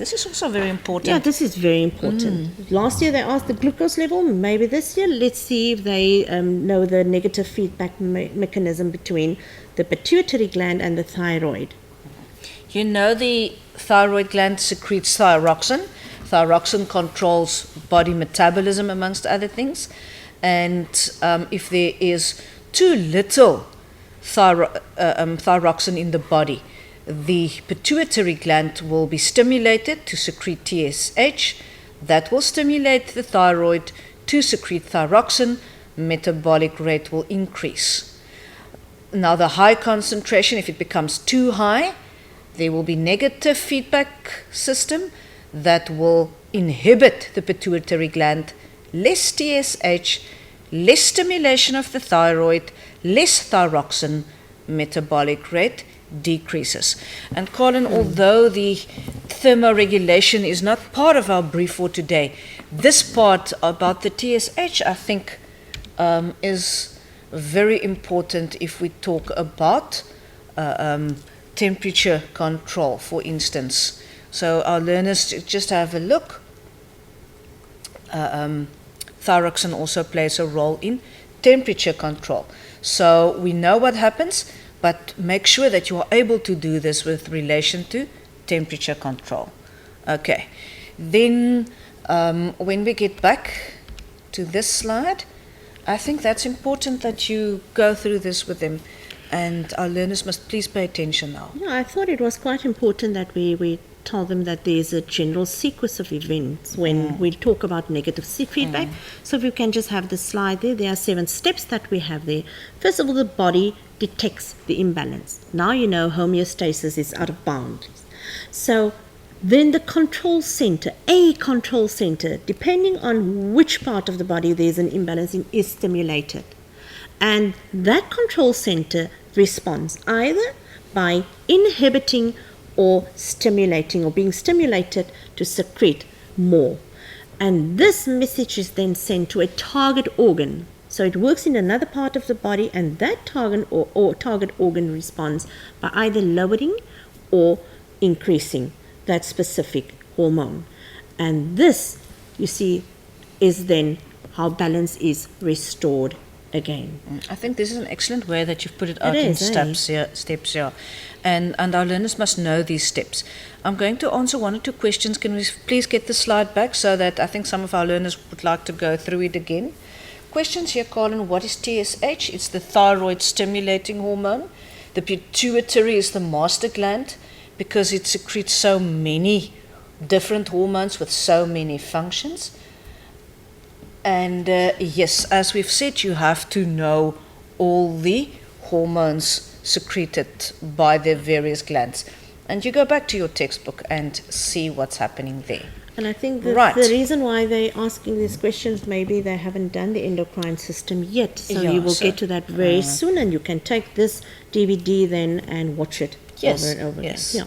This is also very important. Yeah, this is very important. Last year they asked the glucose level. Maybe this year, let's see if they know the negative feedback mechanism between the pituitary gland and the thyroid. You know the thyroid gland secretes thyroxine. Thyroxine controls body metabolism, amongst other things. And if there is too little thyroxine in the body, the pituitary gland will be stimulated to secrete TSH. That will stimulate the thyroid to secrete thyroxine. Metabolic rate will increase. Now, the high concentration, if it becomes too high, there will be negative feedback system that will inhibit the pituitary gland, less TSH, less stimulation of the thyroid, less thyroxine, metabolic rate decreases. And Colin, although the thermoregulation is not part of our brief for today, this part about the TSH, I think, is very important if we talk about temperature control, for instance. So our learners just have a look. Thyroxine also plays a role in temperature control. So we know what happens, but make sure that you are able to do this with relation to temperature control. Okay, then when we get back to this slide, I think that's important that you go through this with them, and our learners must please pay attention now. Yeah, I thought it was quite important that we tell them that there's a general sequence of events when we talk about negative feedback. So if you can just have the slide there are 7 steps that we have there. First of all, the body detects the imbalance. Now you know homeostasis is out of bounds. So then the control center, a control center, depending on which part of the body there's an imbalance in, is stimulated. And that control center responds either by inhibiting or stimulating or being stimulated to secrete more. And this message is then sent to a target organ. So it works in another part of the body, and that target or target organ responds by either lowering or increasing that specific hormone. And this, you see, is then how balance is restored again. I think this is an excellent way that you've put it out in steps here. And our learners must know these steps. I'm going to answer 1 or 2 questions. Can we please get the slide back so that I think some of our learners would like to go through it again. Questions here, Colin. What is TSH? It's the thyroid stimulating hormone. The pituitary is the master gland because it secretes so many different hormones with so many functions. And yes, as we've said, you have to know all the hormones secreted by the various glands. And you go back to your textbook and see what's happening there. And I think the reason why they're asking these questions, maybe they haven't done the endocrine system yet. So you will get to that very soon, and you can take this DVD then and watch it over and over again. Yeah.